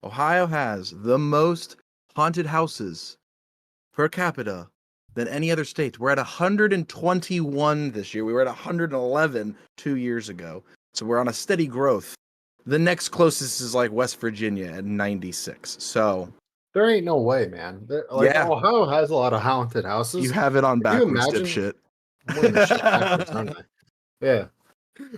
Ohio has the most haunted houses per capita than any other state. We're at 121 this year. We were at 111 2 years ago. So we're on a steady growth. The next closest is like West Virginia at 96. So There ain't no way, man. Like yeah, Ohio has a lot of haunted you houses. have it on Can you backwards, imagine? dipshit. I'm wearing this shit backwards, aren't I? Yeah.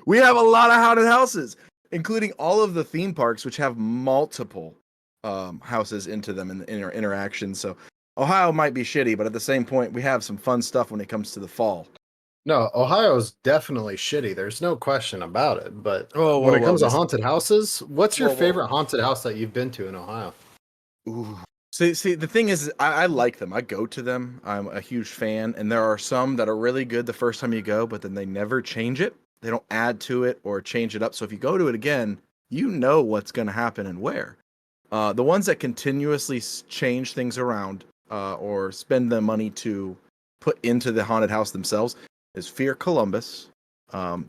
We have a lot of haunted houses, including all of the theme parks, which have multiple houses into them in the interaction. So Ohio might be shitty, but at the same point, we have some fun stuff when it comes to the fall. No, Ohio's definitely shitty. There's no question about it. But Oh, when whoa, it whoa, comes to this. haunted houses, what's your Whoa, whoa. favorite haunted house that you've been to in Ohio? Ooh. See, the thing is, I like them. I go to them. I'm a huge fan, and there are some that are really good the first time you go, but then they never change it. They don't add to it or change it up. So if you go to it again, you know what's going to happen and where. The ones that continuously change things around or spend the money to put into the haunted house themselves is Fear Columbus.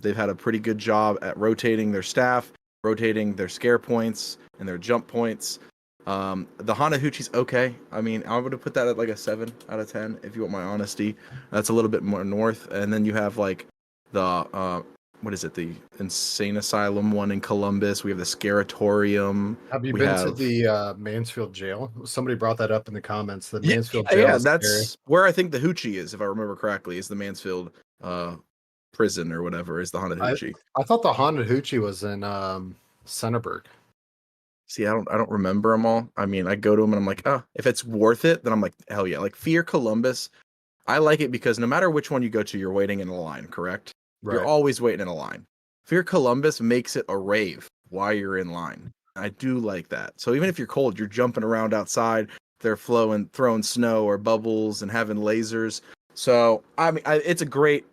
They've had a pretty good job at rotating their staff, rotating their scare points and their jump points. The Haunted Hoochie's okay. I mean, I would have put that at like a 7 out of 10 if you want my honesty. That's a little bit more north. And then you have like the what is it? The Insane Asylum one in Columbus. We have the Scaratorium. Have you We been to have the Mansfield jail? Somebody brought that up in the comments. The yeah, Mansfield jail yeah, is scary. that's where I think the Hoochie is, if I remember correctly, is the Mansfield prison or whatever is the Haunted I Hoochie. I thought the haunted hoochie was in Centerburg. See, I don't remember them all. I mean, I go to them and I'm like, oh, if it's worth it, then I'm like, hell yeah. Like Fear Columbus, I like it because no matter which one you go to, you're waiting in a line, correct? You're Right. always waiting in a line. Fear Columbus makes it a rave while you're in line. I do like that. So even if you're cold, you're jumping around outside. They're throwing snow or bubbles and having lasers. So I mean, it's a great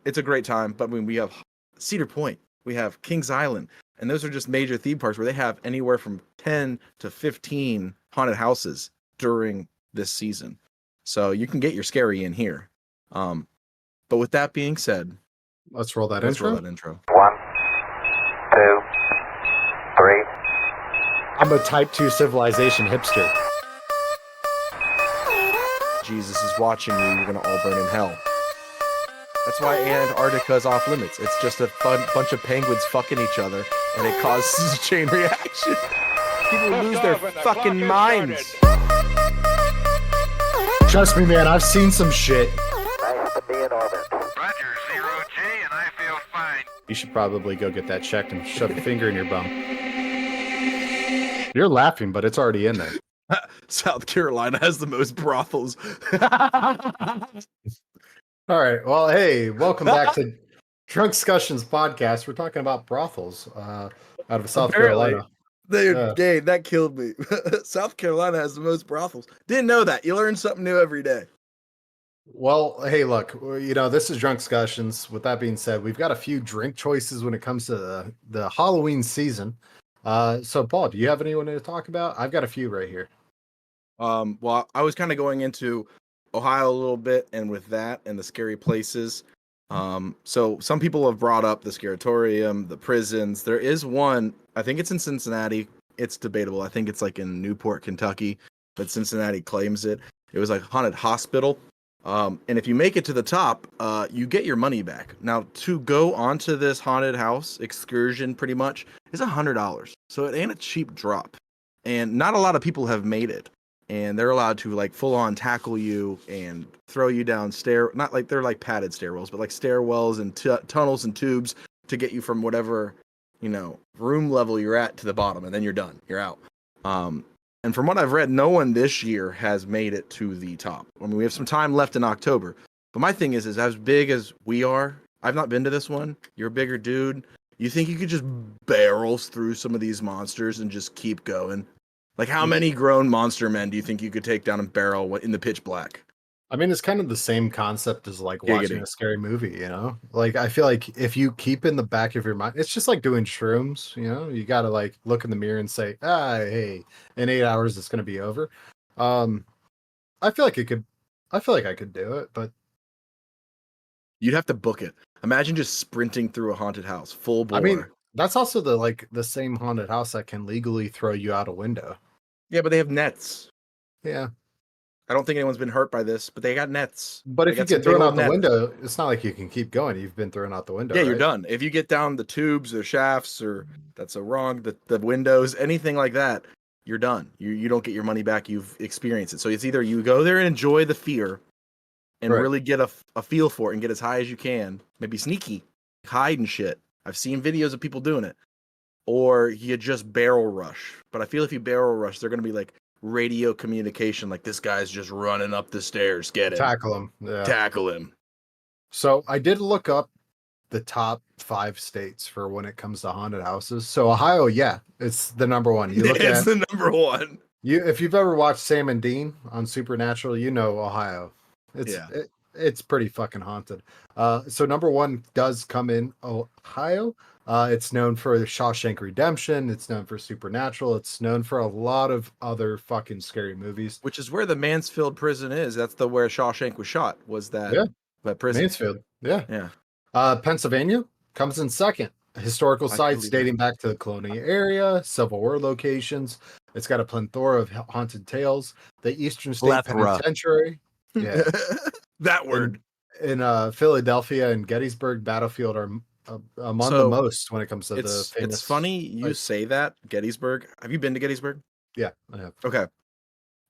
time. But when we have Cedar Point, we have Kings Island, and those are just major theme parks where they have anywhere from 10 to 15 haunted houses during this season. So you can get your scary in here. But with that being said, Let's roll that let's intro. roll that intro. 1, 2, 3. I'm a type 2 civilization hipster. Jesus is watching you. You're gonna all burn in hell. That's why Antarctica is off limits. It's just a bunch of penguins fucking each other, and it causes a chain reaction. People lose their fucking minds. Trust me, man, I've seen some shit. Nice to be in orbit. Roger, 0G, and I feel fine. You should probably go get that checked and shove a finger in your bum. You're laughing, but it's already in there. South Carolina has the most brothels. All right. Well, hey, welcome back to Drunk Discussions podcast. We're talking about brothels out of South Apparently. Carolina. Dude, Dave, that killed me. South Carolina has the most brothels. Didn't know that. You learn something new every day. Well, hey, look, this is Drunk Discussions. With that being said, we've got a few drink choices when it comes to the Halloween season. So, Paul, do you have anyone to talk about? I've got a few right here. Well, I was kind of going into Ohio a little bit, and with that and the scary places. So some people have brought up the Scaratorium, the prisons. There is one, I think it's in Cincinnati. It's debatable. I think it's like in Newport, Kentucky, but Cincinnati claims it. It was like a haunted hospital. And if you make it to the top, you get your money back. Now, to go onto this haunted house excursion pretty much is $100. So it ain't a cheap drop. And not a lot of people have made it. And they're allowed to like full on tackle you and throw you down not like they're like padded stairwells, but like stairwells and tunnels and tubes to get you from whatever, room level you're at to the bottom, and then you're done. You're out. And from what I've read, no one this year has made it to the top. I mean, we have some time left in October. But my thing is as big as we are, I've not been to this one. You're a bigger dude. You think you could just barrel through some of these monsters and just keep going? Like, how many grown monster men do you think you could take down and barrel in the pitch black? I mean, it's kind of the same concept as like watching Giggity. a scary movie, Like, I feel like if you keep in the back of your mind, it's just like doing shrooms, you got to like look in the mirror and say, hey, in 8 hours, it's going to be over. I feel like I could do it, but You'd have to book it. Imagine just sprinting through a haunted house, full bore. I mean, that's also the same haunted house that can legally throw you out a window. Yeah, but they have nets. Yeah. I don't think anyone's been hurt by this, but they got nets. But They if you got some get big thrown old out the nets. window, it's not like you can keep going. You've been thrown out the window. Yeah, you're right? done. If you get down the tubes or shafts or that's a wrong, the windows, anything like that, you're done. You don't get your money back. You've experienced it. So it's either you go there and enjoy the fear and Right. really get a feel for it and get as high as you can, maybe sneaky, hide and shit. I've seen videos of people doing it. Or you just barrel rush. But I feel if you barrel rush, they're going to be like radio communication, like this guy's just running up the stairs. Get him. Tackle them. Yeah. Tackle him. So I did look up the top 5 states for when it comes to haunted houses. So Ohio, yeah, it's the number one. You look It's at the number one. if you've ever watched Sam and Dean on Supernatural, you know Ohio. Yeah. It's pretty fucking haunted. So number 1 does come in Ohio. It's known for Shawshank Redemption. It's known for Supernatural. It's known for a lot of other fucking scary movies. Which is where the Mansfield prison is. That's where Shawshank was shot. Was that Yeah. that prison? Mansfield, yeah. Yeah. Pennsylvania comes in second. Historical I sites believe dating back to the colonial area, Civil War locations. It's got a plethora of haunted tales. The Eastern State Plethora. Penitentiary. Yeah. That word. In Philadelphia and Gettysburg Battlefield are among the So, most when it comes to the famous. It's funny you like- say that. Gettysburg. Have you been to Gettysburg? Yeah, I have. Okay.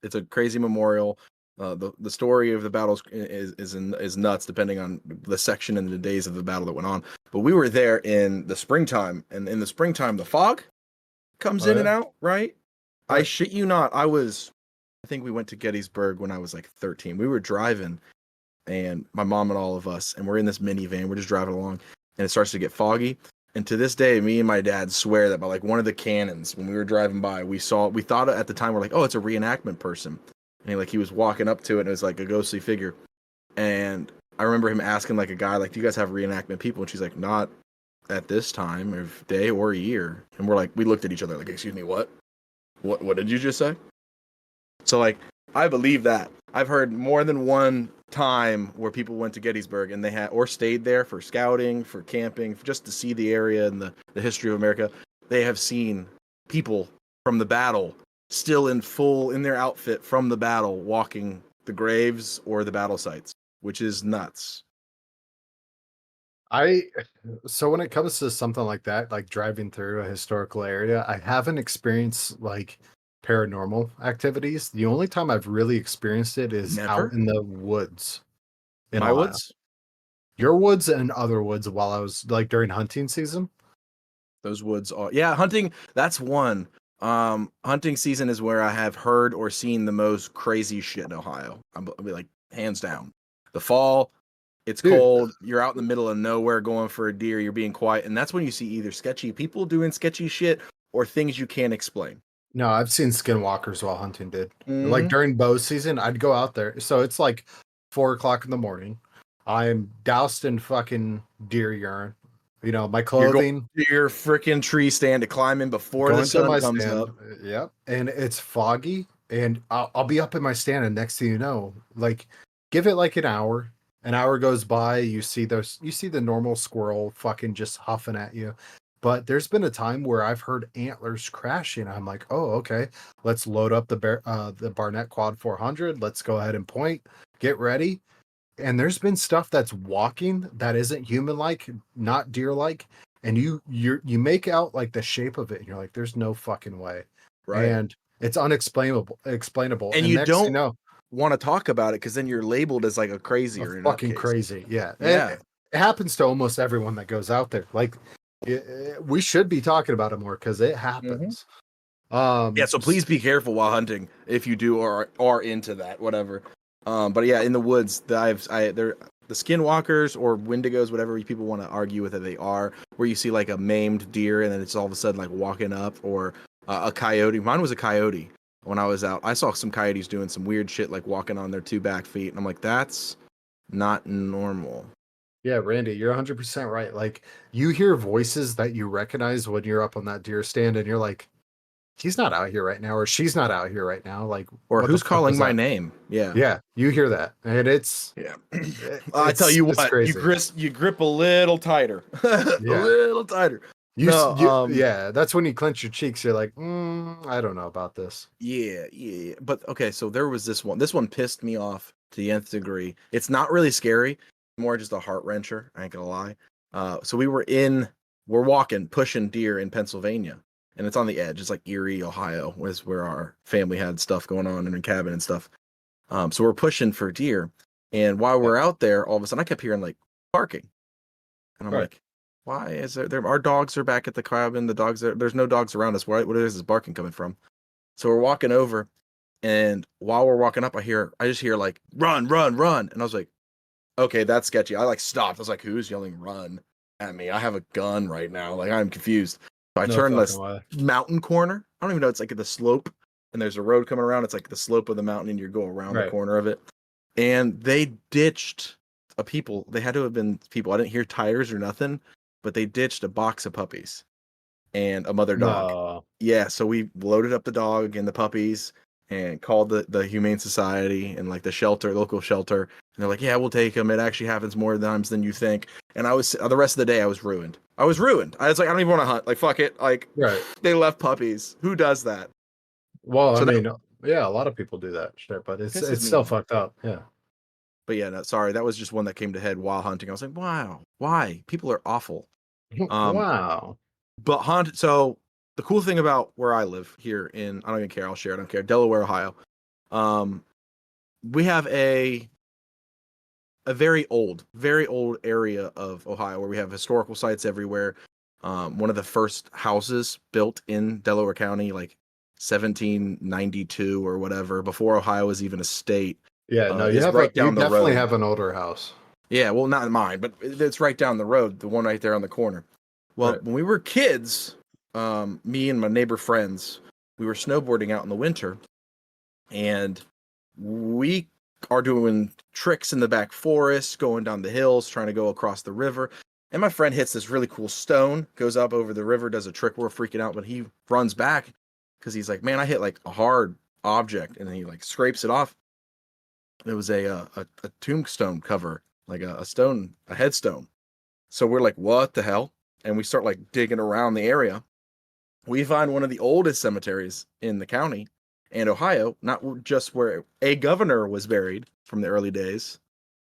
It's a crazy memorial. The story of the battles is nuts, depending on the section and the days of the battle that went on. But we were there in the springtime, and in the springtime, the fog comes Oh, in and yeah. out. Right? I Right. shit you not. I think we went to Gettysburg when I was like 13. We were driving, and my mom and all of us, and we're in this minivan. We're just driving along, and it starts to get foggy. And to this day, me and my dad swear that by like one of the cannons, when we were driving by, we thought at the time, we're like, oh, it's a reenactment person. And he was walking up to it, and it was like a ghostly figure. And I remember him asking like a guy, like, do you guys have reenactment people? And she's like, not at this time of day or year. And we looked at each other like, excuse me, what? What did you just say? So like, I believe that. I've heard more than one time where people went to Gettysburg and they had or stayed there for scouting, for camping, just to see the area and the history of America. They have seen people from the battle still in their outfit from the battle, walking the graves or the battle sites, which is nuts. So when it comes to something like that, like driving through a historical area, I haven't experienced like paranormal activities. The only time I've really experienced it is Never? out in the woods. In My Ohio. woods, Your woods and other woods while I was like during hunting season. those woods are hunting. That's one. Hunting season is where I have heard or seen the most crazy shit in Ohio. I'll be like hands down. The fall, it's Dude. cold. You're out in the middle of nowhere going for a deer. You're being quiet, and that's when you see either sketchy people doing sketchy shit or things you can't explain. No, I've seen skinwalkers while hunting, dude. Mm-hmm. Like during bow season, I'd go out there. So it's like 4:00 in the morning. I'm doused in fucking deer urine. You know, my You're clothing. going to your freaking tree stand to climb in before going the to sun my comes stand. up. Yep. And it's foggy. And I'll be up in my stand, and next thing you know, like give it like an hour. An hour goes by, you see the normal squirrel fucking just huffing at you. But there's been a time where I've heard antlers crashing. I'm like, oh, okay. Let's load up the Barnett Quad 400. Let's go ahead and point. Get ready. And there's been stuff that's walking that isn't human-like, not deer-like, and you make out like the shape of it, and you're like, there's no fucking way. Right. And it's unexplainable. And you next don't thing you know, want to talk about it because then you're labeled as like a crazy or a fucking nutcase. crazy. Yeah. Yeah. It happens to almost everyone that goes out there. Like we should be talking about it more because it happens. Yeah, so please be careful while hunting if you do or are into that, whatever. But yeah, in the woods, they're the skinwalkers or wendigos, whatever people want to argue with it, they are, where you see like a maimed deer and then it's all of a sudden like walking up, or a coyote. Mine was a coyote when I was out. I saw some coyotes doing some weird shit, like walking on their two back feet, and I'm like, that's not normal. Yeah, Randy, you're 100% right. Like you hear voices that you recognize when you're up on that deer stand, and you're like, he's not out here right now, or she's not out here right now. Like, Or what the who's fuck calling was my that? name? Yeah. Yeah, you hear that, and it's. Yeah. it- I tell you it's what, crazy. you grip a little tighter, a little tighter. No, Yeah, that's when you clench your cheeks. You're like, I don't know about this. yeah. But okay, so there was this one. This one pissed me off to the nth degree. It's not really scary, more just a heart wrencher. I ain't gonna lie. So we're walking, pushing deer in Pennsylvania, and it's on the edge. It's like Erie, Ohio, was where our family had stuff going on in a cabin and stuff. So we're pushing for deer, and while we're out there, all of a sudden I kept hearing like barking, and I'm Right. like, why is there? Our dogs are back at the cabin. There's no dogs around us. What is barking coming from? So we're walking over, and while we're walking up, I just hear like run, run, run, and I was like, okay, that's sketchy. I like stopped. I was like, who's yelling run at me? I have a gun right now. Like I'm confused. So I No turned fucking this way. mountain corner. I don't even know. It's like the slope, and there's a road coming around. It's like the slope of the mountain, and you go around the Right. corner of it. And they ditched a people. They had to have been people. I didn't hear tires or nothing, but they ditched a box of puppies and a mother dog. No. Yeah, so we loaded up the dog and the puppies and called the Humane Society and like the shelter, local shelter. And they're like, yeah, we'll take them. It actually happens more times than you think. And I was the rest of the day I was ruined. I was like, I don't even want to hunt. Like, fuck it. Like, Right. they left puppies. Who does that? Well, So I that mean, yeah, a lot of people do that shit, but it's pisses me still off. fucked up. Yeah. But yeah, no, sorry, that was just one that came to head while hunting. I was like, wow, why? People are awful. Wow. But haunted. So the cool thing about where I live here in, I don't even care. I'll share. I don't care. Delaware, Ohio. We have a very old area of Ohio where we have historical sites everywhere. One of the first houses built in Delaware County, like 1792 or whatever, before Ohio was even a state. Yeah, no, you is have right you down the definitely road. have an older house. Yeah, well, not mine, but it's right down the road, the one right there on the corner. Well, Right. when we were kids, me and my neighbor friends, we were snowboarding out in the winter, and we are doing tricks in the back forest, going down the hills, trying to go across the river. And my friend hits this really cool stone, goes up over the river, does a trick. We're freaking out, but he runs back because he's like, man, I hit like a hard object, and he like scrapes it off. It was a tombstone cover, like a headstone. So we're like, what the hell? And we start like digging around the area. We find one of the oldest cemeteries in the county and Ohio, not just where a governor was buried from the early days,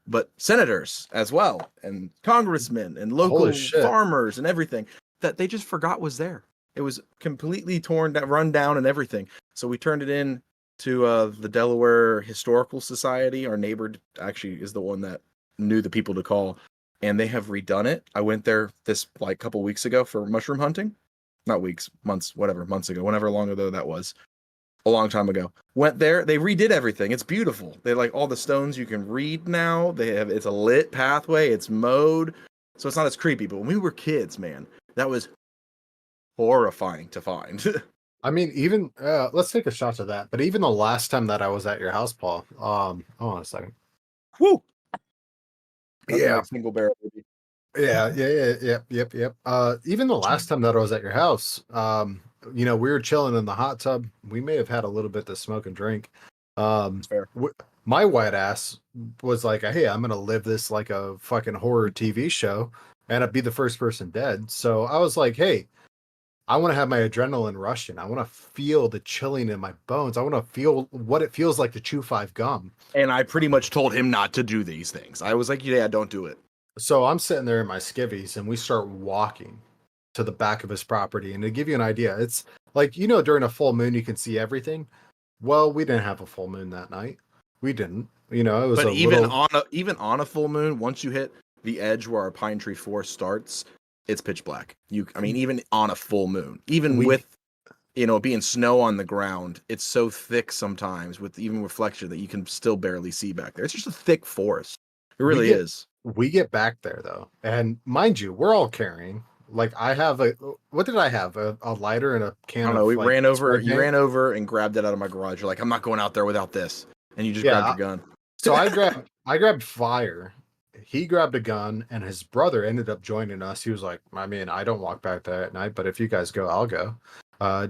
but senators as well, and congressmen and local Holy shit. farmers and everything that they just forgot was there. It was completely torn down, run down, and everything. So we turned it in to the Delaware Historical Society. Our neighbor actually is the one that knew the people to call, and they have redone it. I went there this like couple weeks ago for mushroom hunting. Not weeks, months, whatever, months ago, whenever long ago that was. A long time ago. Went there, they redid everything. It's beautiful. They like all the stones you can read now. It's a lit pathway, it's mowed. So it's not as creepy. But when we were kids, man, that was horrifying to find. I mean, even let's take a shot to that. But even the last time that I was at your house, Paul. Hold on a second. Woo! Nothing Yeah. like single barrel, baby. Yeah. Yep. Even the last time that I was at your house, we were chilling in the hot tub. We may have had a little bit to smoke and drink. Fair. My white ass was like, hey, I'm gonna live this like a fucking horror TV show, and I'd be the first person dead. So I was like, hey, I want to have my adrenaline rushing. I want to feel the chilling in my bones. I want to feel what it feels like to chew 5 gum. And I pretty much told him not to do these things. I was like, yeah, don't do it. So I'm sitting there in my skivvies, and we start walking to the back of his property. And to give you an idea, it's like, during a full moon, you can see everything. Well, we didn't have a full moon that night. We didn't. It was But a even little... on a full moon, once you hit the edge where our pine tree forest starts, it's pitch black. Even on a full moon, even with being snow on the ground, it's so thick sometimes with even reflection that you can still barely see back there. It's just a thick forest. It really is. We get back there though, and mind you, we're all carrying. Like I have what did I have? A lighter and a can. I don't know. You ran over and grabbed it out of my garage. You're like, I'm not going out there without this, and you just grabbed your gun. So I grabbed fire. He grabbed a gun, and his brother ended up joining us. He was like, I mean, I don't walk back there at night, but if you guys go, I'll go.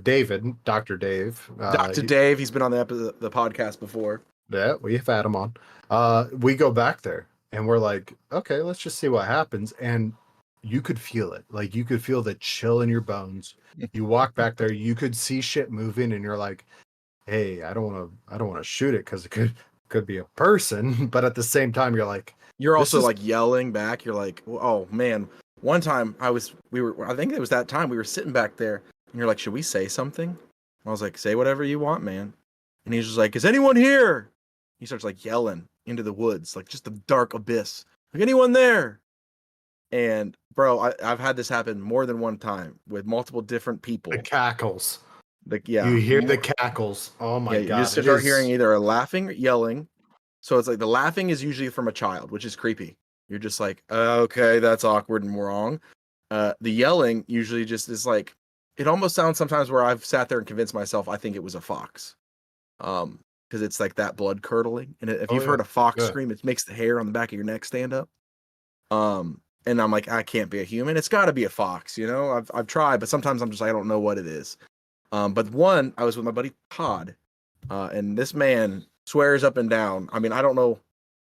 David, Dr. Dave. Dave, he's been on the podcast before. Yeah, we've had him on. We go back there, and we're like, okay, let's just see what happens. And you could feel it. Like you could feel the chill in your bones. You walk back there, you could see shit moving, and you're like, "Hey, I don't want to shoot it because it could be a person." But at the same time, you're like, You're This also is- like yelling back. You're like, oh man. One time I think it was that time we were sitting back there and you're like, should we say something? I was like, say whatever you want, man. And he's just like, is anyone here? He starts like yelling into the woods, like just the dark abyss. Like, anyone there? And bro, I've had this happen more than one time with multiple different people. the cackles. Like, yeah. You hear the cackles. Oh my Yeah, god! you just it start is- hearing either a laughing or yelling. So it's like the laughing is usually from a child, which is creepy. You're just like, okay, that's awkward and wrong. The yelling usually just is like, it almost sounds sometimes where I've sat there and convinced myself I think it was a fox. Because it's like that blood curdling. And if Oh, you've yeah. heard a fox Yeah. scream, it makes the hair on the back of your neck stand up. And I'm like, I can't be a human. It's got to be a fox, you know. I've tried, but sometimes I'm just I don't know what it is. But one, I was with my buddy Todd, and this man swears up and down. I mean, I don't know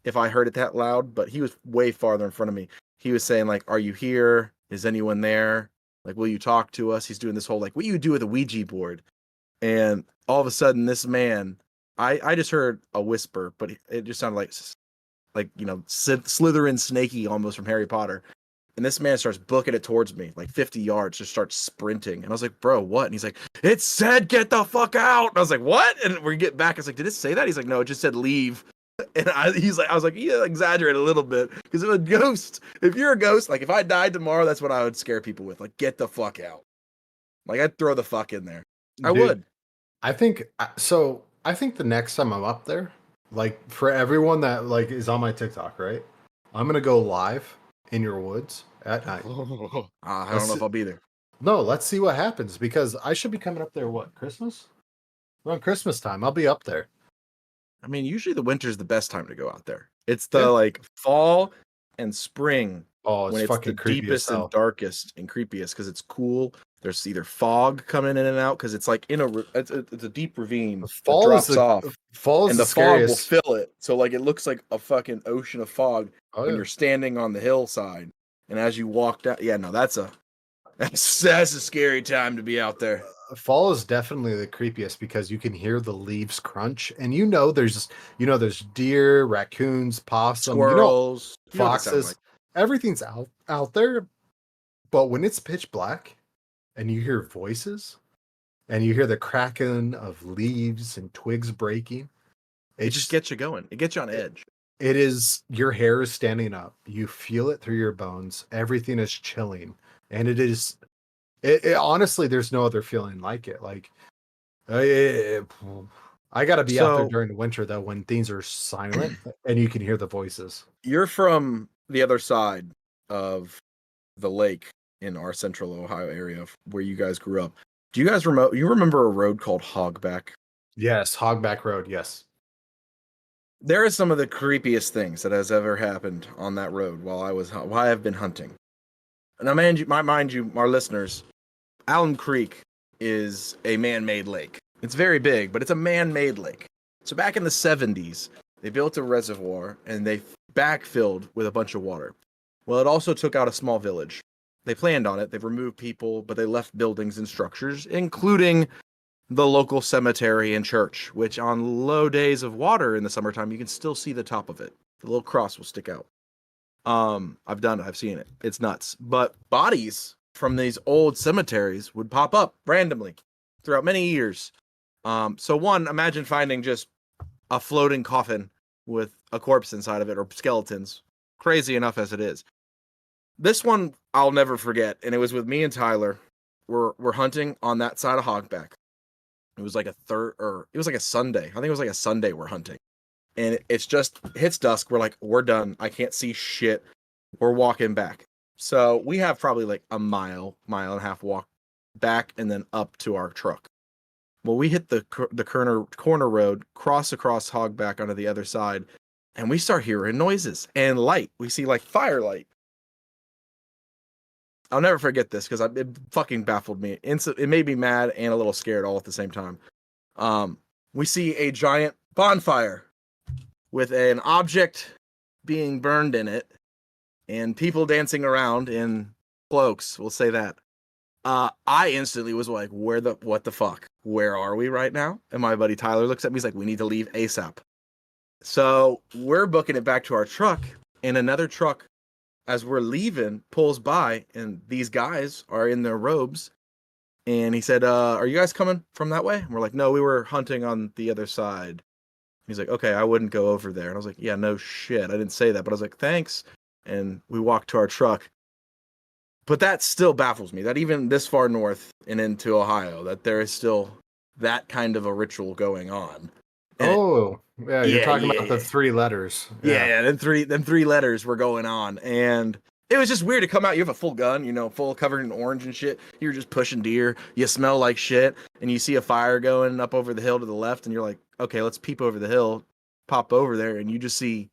if I heard it that loud, but he was way farther in front of me. He was saying like, "Are you here? Is anyone there? Like, will you talk to us?" He's doing this whole like, "What you do with a Ouija board?" And all of a sudden, this man, I just heard a whisper, but it just sounded like you know, Slytherin Snaky almost from Harry Potter. And this man starts booking it towards me, like 50 yards, just starts sprinting. And I was like, bro, what? And he's like, it said, get the fuck out. And I was like, what? And we get back. I was like, did it say that? He's like, no, it just said leave. And I was like, yeah, exaggerate a little bit. Because if a ghost, if you're a ghost, like if I died tomorrow, that's what I would scare people with. Like, get the fuck out. Like, I'd throw the fuck in there. I Dude, would. I think so. I think the next time I'm up there, like for everyone that like is on my TikTok, right? I'm gonna go live in your woods at night. I don't know if I'll be there. No, let's see what happens because I should be coming up there. What Christmas? Around Christmas time, I'll be up there. I mean, usually the winter's the best time to go out there. It's the Yeah. like fall and spring Oh, it's when it's fucking the creepy deepest as hell. and darkest and creepiest because it's cool. There's either fog coming in and out because it's like in it's a deep ravine that Fall is drops the off, fall is and the the fog will scariest. fill it. So like it looks like a fucking ocean of fog Oh, when yeah. you're standing on the hillside, and as you walk down, yeah, no, that's a scary time to be out there. Fall is definitely the creepiest because you can hear the leaves crunch, and there's deer, raccoons, possum, Squirrels, you know what they sound foxes. like. Everything's out there, but when it's pitch black and you hear voices and you hear the cracking of leaves and twigs breaking, It just gets you going. It gets you on edge. it is your hair is standing up. You feel it through your bones. Everything is chilling, and it honestly, there's no other feeling like it. Like, I gotta be out there So- during the winter though, when things are silent and you can hear the voices. You're from the other side of the lake in our central Ohio area where you guys grew up. Do you guys remember a road called Hogback? Yes, Hogback Road. Yes. There is some of the creepiest things that has ever happened on that road while I have been hunting. Now, mind you, our listeners, Allen Creek is a man-made lake. It's very big, but it's a man-made lake. So back in the 70s, they built a reservoir and they backfilled with a bunch of water. Well, it also took out a small village. They planned on it. They've removed people, but they left buildings and structures, including the local cemetery and church, which on low days of water in the summertime, you can still see the top of it. The little cross will stick out. I've done it. I've seen it. It's nuts. But bodies from these old cemeteries would pop up randomly throughout many years. So one, imagine finding just a floating coffin with a corpse inside of it or skeletons. Crazy enough as it is. This one I'll never forget, and it was with me and Tyler. We're hunting on that side of Hogback. It was like it was like a Sunday. I think it was like a Sunday we're hunting. And it's just hits dusk. We're like, we're done. I can't see shit. We're walking back. So we have probably like a mile and a half walk back and then up to our truck. Well, we hit the corner road, cross across Hogback onto the other side, and we start hearing noises and light. We see like firelight. I'll never forget this because it fucking baffled me. It made me mad and a little scared all at the same time. We see a giant bonfire with an object being burned in it and people dancing around in cloaks. We'll say that. I instantly was like, what the fuck? Where are we right now? And my buddy Tyler looks at me. He's like, we need to leave ASAP. So we're booking it back to our truck, and another truck, as we're leaving, pulls by, and these guys are in their robes. And he said, are you guys coming from that way? And we're like, no, we were hunting on the other side. He's like, okay, I wouldn't go over there. And I was like, yeah, no shit. I didn't say that, but I was like, thanks. And we walked to our truck. But that still baffles me, that even this far north and into Ohio, that there is still that kind of a ritual going on. And Oh, yeah, you're Yeah, talking about the yeah. 3 letters. yeah, them three letters were going on. And it was just weird to come out. You have a full gun, full covered in orange and shit. You're just pushing deer. You smell like shit. And you see a fire going up over the hill to the left. And you're like, okay, let's peep over the hill, pop over there. And you just see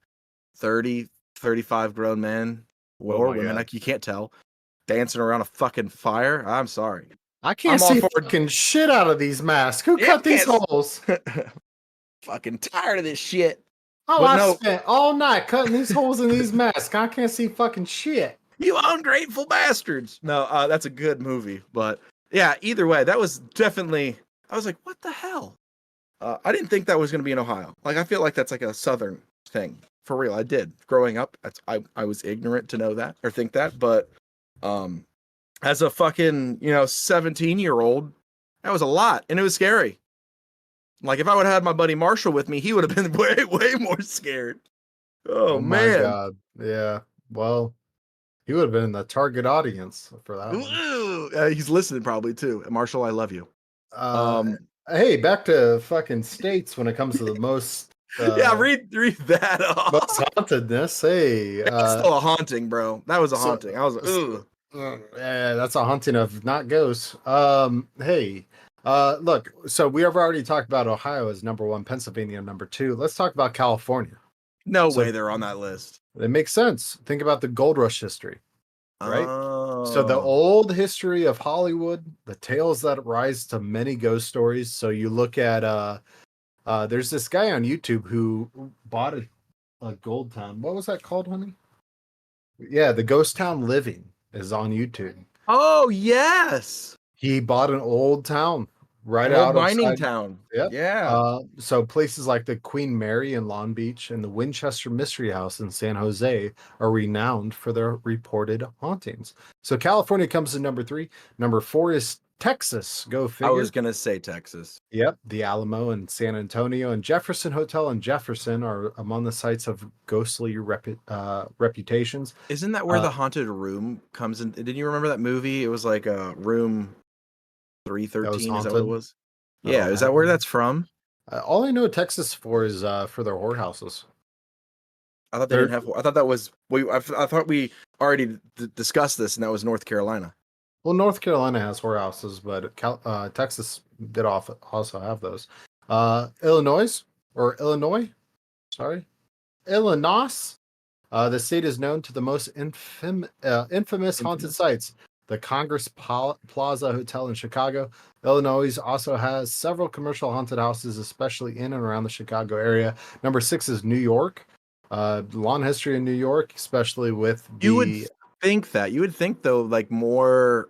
30, 35 grown men Oh or my women, God. like you can't tell, dancing around a fucking fire. I'm sorry. I can't I'm all see for- fucking shit out of these masks. Who Yeah, cut these can't- holes? Fucking tired of this shit. Oh, But I no- spent all night cutting these holes in these masks. I can't see fucking shit. You ungrateful bastards. No, that's a good movie. But yeah, either way, that was definitely, I was like, what the hell? I didn't think that was going to be in Ohio. Like, I feel like that's like a Southern thing. For real, I did. Growing up, I was ignorant to know that or think that. But as a fucking, 17-year-old, that was a lot. And it was scary. Like, if I would have had my buddy Marshall with me, he would have been way, way more scared. Oh, my man. God. Yeah. Well, he would have been the target audience for that one. Ooh, he's listening probably too. Marshall, I love you. Hey, back to fucking states when it comes to the most Yeah, read that off. most hauntedness. Hey, That's still a haunting, bro. That was a so- haunting. I was like, ooh. yeah, that's a haunting of not ghosts. Hey, look, so we have already talked about Ohio as number 1, Pennsylvania number 2. Let's talk about California. No So- way they're on that list. It makes sense. Think about the gold rush history. Right? Oh. So the old history of Hollywood, the tales that rise to many ghost stories. So you look at there's this guy on YouTube who bought a gold town. What was that called, honey? Yeah, the Ghost Town Living is on YouTube. Oh, yes. He bought an old town right An old out mining outside- town. Yep. Yeah. So places like the Queen Mary in Long Beach and the Winchester Mystery House in San Jose are renowned for their reported hauntings. So California comes in number 3. Number 4 is Texas. Go I figure. was gonna say Texas. Yep, the Alamo in San Antonio and Jefferson Hotel in Jefferson are among the sites of ghostly reputations. Isn't that where Uh, the haunted room comes in? Didn't you remember that movie? It was like room 313. Is that what it haunted? was? Oh, Yeah. Is that where man. that's from? All I know Texas for is for their whorehouses. I thought they didn't have. I thought that was. I thought we already discussed this, and that was North Carolina. Well, North Carolina has whorehouses, but Texas did also have those. Illinois. Sorry, Illinois. The state is known to the most infamous haunted sites. The Congress Plaza Hotel in Chicago. Illinois also has several commercial haunted houses, especially in and around the Chicago area. Number 6 is New York. Long history in New York, especially with the. You would you would think though, like more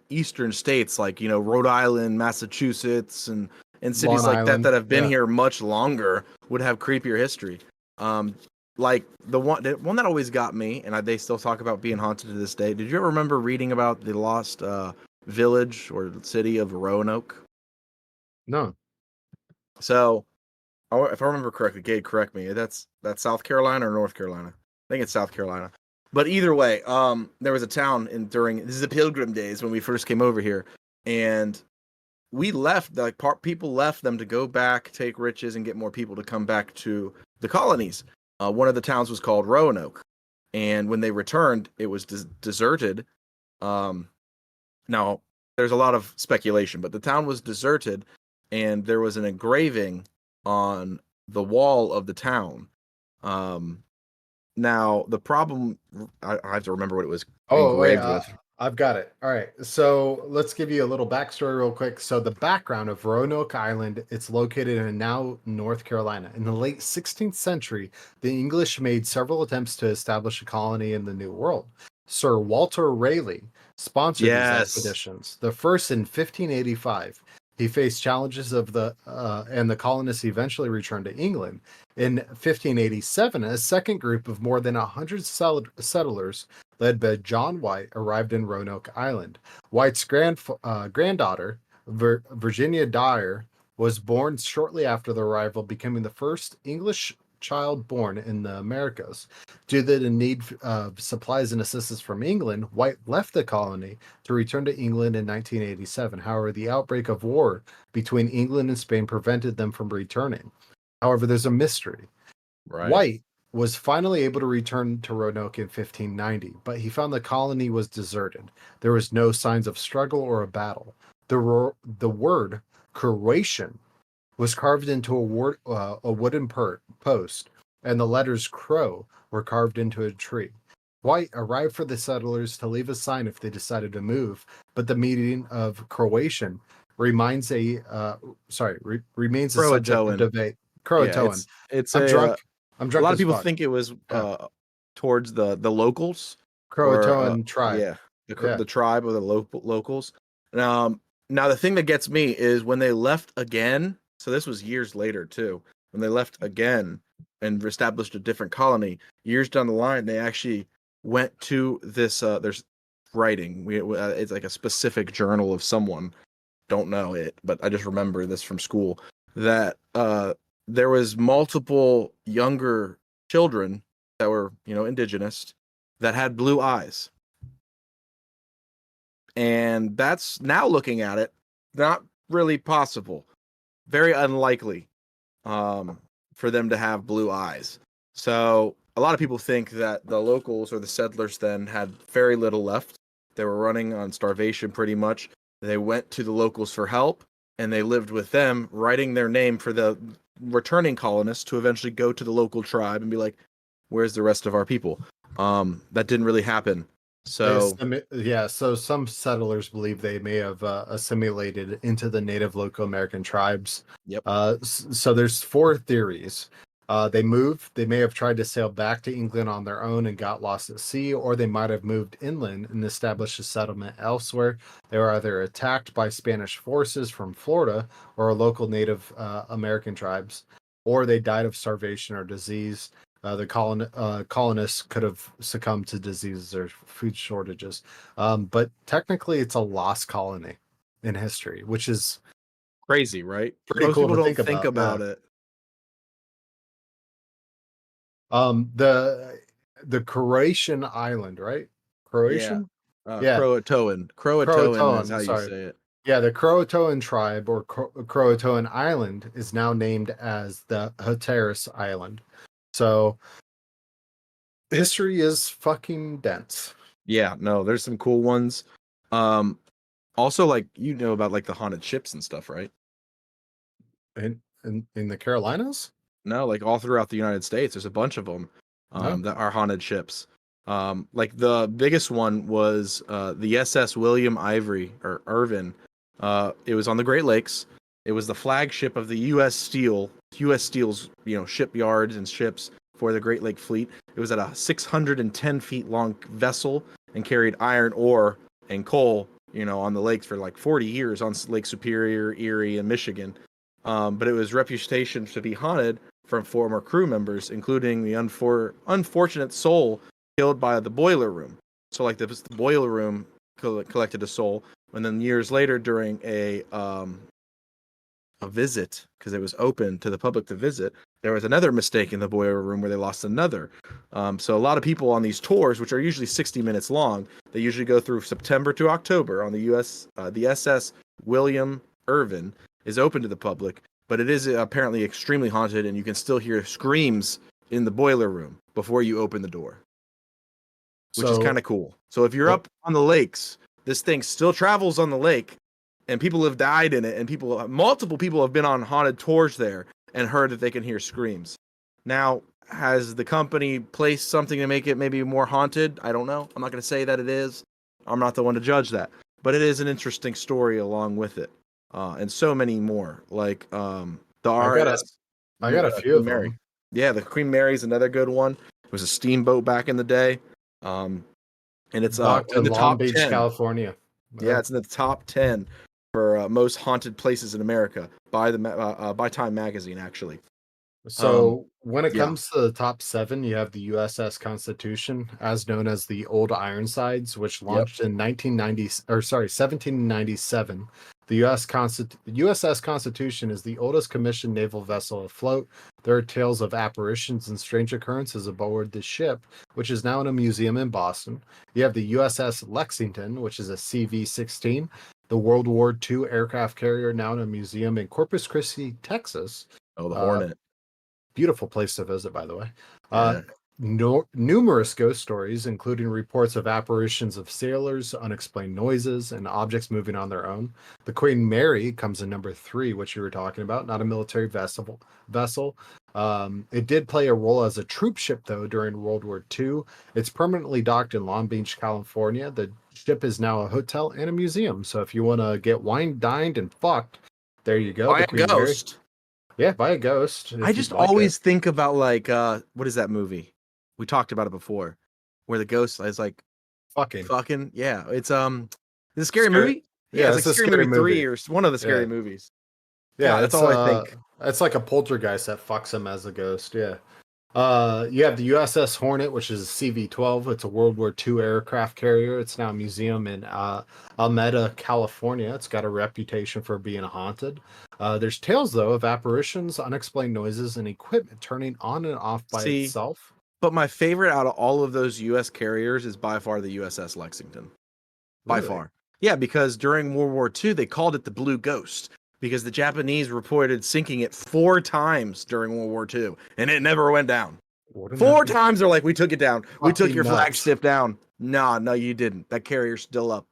eastern states, like Rhode Island, Massachusetts, and cities Long like Island, that have been yeah. here much longer would have creepier history. Like the one that always got me, and they still talk about being haunted to this day. Did you ever remember reading about the lost village or city of Roanoke? No. So, if I remember correctly, Gabe, correct me. That's South Carolina or North Carolina? I think it's South Carolina. But either way, there was a town during this is the Pilgrim days when we first came over here, and we left. People left them to go back, take riches, and get more people to come back to the colonies. One of the towns was called Roanoke, and when they returned, it was deserted. Now, there's a lot of speculation, but the town was deserted, and there was an engraving on the wall of the town. Now, the problem, I have to remember what it was engraved with. I've got it. All right. So let's give you a little backstory real quick. So the background of Roanoke Island, it's located in now North Carolina. In the late 16th century, the English made several attempts to establish a colony in the New World. Sir Walter Raleigh sponsored these Yes. expeditions. The first in 1585. He faced challenges of and the colonists eventually returned to England. In 1587, a second group of more than 100 settlers, led by John White, arrived in Roanoke Island. White's granddaughter, Virginia Dyer, was born shortly after the arrival, becoming the first English child born in the Americas. Due to the need of supplies and assistance from England, White left the colony to return to England in 1987. However, the outbreak of war between England and Spain prevented them from returning. However, there's a mystery. Right. White was finally able to return to Roanoke in 1590, but he found the colony was deserted. There was no signs of struggle or a battle. The word Croatian was carved into a wooden post, and the letters Crow were carved into a tree. White arrived for the settlers to leave a sign if they decided to move, but the meaning of Croatian remains a subject Croatoan. of debate. Yeah, Croatoan. it's I'm a drunk. I'm a drunk. lot of as people fuck. think it was Yeah. towards the locals or Croatoan tribe. yeah, Yeah. the tribe of the locals. Now the thing that gets me is when they left again. So this was years later too. When they left again and established a different colony, years down the line, they actually went to this. There's writing. It's like a specific journal of someone. Don't know it, but I just remember this from school that there was multiple younger children that were, indigenous that had blue eyes. And that's now looking at it, not really possible. Very unlikely for them to have blue eyes. So a lot of people think that the locals or the settlers then had very little left. They were running on starvation pretty much. They went to the locals for help and they lived with them, writing their name for the returning colonists to eventually go to the local tribe and be like, where's the rest of our people? That didn't really happen. So So some settlers believe they may have assimilated into the native local American tribes. Yep. So there's four theories. They may have tried to sail back to England on their own and got lost at sea, or they might have moved inland and established a settlement elsewhere. They were either attacked by Spanish forces from Florida or local Native American tribes, or they died of starvation or disease. The colonists could have succumbed to diseases or food shortages. But technically, it's a lost colony in history, which is crazy, right? pretty Most cool people to don't think think about, about it. The Croatian island, right? Croatian? Yeah. Croatoan. is Croatoan, how you sorry. say it. Yeah, the Croatoan tribe or Croatoan island is now named as the Hatteras Island. So history is fucking dense. Yeah, no, there's some cool ones. Also, like about like the haunted ships and stuff, right? In the Carolinas? No, like all throughout the United States, there's a bunch of them No. that are haunted ships. Like the biggest one was the SS William Ivory or Irvin. It was on the Great Lakes. It was the flagship of the U.S. Steel's shipyards and ships for the Great Lake Fleet. It was at a 610 feet long vessel and carried iron ore and coal, on the lakes for like 40 years on Lake Superior, Erie, and Michigan. But it was reputation to be haunted from former crew members, including the unfortunate soul killed by the boiler room. So like the boiler room collected a soul, and then years later during a visit, because it was open to the public to visit, there was another mistake in the boiler room where they lost another. So a lot of people on these tours, which are usually 60 minutes long, they usually go through September to October on the SS William Irvin is open to the public, but it is apparently extremely haunted, and you can still hear screams in the boiler room before you open the door, which is kind of cool. So if you're up on the lakes, this thing still travels on the lake, and people have died in it, and multiple people have been on haunted tours there and heard that they can hear screams. Now, has the company placed something to make it maybe more haunted? I don't know. I'm not going to say that it is. I'm not the one to judge that, but it is an interesting story along with it. And so many more, like the RS. I got a few of Mary. them. Yeah, the Queen Mary's another good one. It was a steamboat back in the day. and it's Docked in in the Long top Beach, 10. California. Yeah, it's in the top 10 for most haunted places in America by by Time Magazine, actually. So when it yeah. comes to the top 7, you have the USS Constitution, as known as the Old Ironsides, which launched in 1797. The USS Constitution is the oldest commissioned naval vessel afloat. There are tales of apparitions and strange occurrences aboard the ship, which is now in a museum in Boston. You have the USS Lexington, which is a CV-16, the World War II aircraft carrier, now in a museum in Corpus Christi, Texas. Oh, the Hornet. Beautiful place to visit, by the way. Yeah. Numerous ghost stories, including reports of apparitions of sailors, unexplained noises, and objects moving on their own. The Queen Mary comes in number 3, which you were talking about, not a military vessel. It did play a role as a troop ship, though, during World War II. It's permanently docked in Long Beach, California. The ship is now a hotel and a museum. So if you want to get wine, dined, and fucked, there you go. By the a Queen Mary. ghost. Yeah, by a ghost. I just always think about like what is that movie? We talked about it before, where the ghost is like fucking. Yeah, it's the scary movie. Yeah, it's like Scary Movie 3 or one of the scary movies. Yeah, that's all I think. It's like a poltergeist that fucks him as a ghost. Yeah. You have the USS Hornet, which is a CV-12. It's a World War II aircraft carrier. It's now a museum in Alameda, California. It's got a reputation for being haunted. There's tales, though, of apparitions, unexplained noises, and equipment turning on and off by itself. But my favorite out of all of those U.S. carriers is by far the USS Lexington. By far. Yeah, because during World War II, they called it the Blue Ghost because the Japanese reported sinking it 4 times during World War II, and it never went down. 4 times they're like, we took it down. We took your flagship down. No, you didn't. That carrier's still up.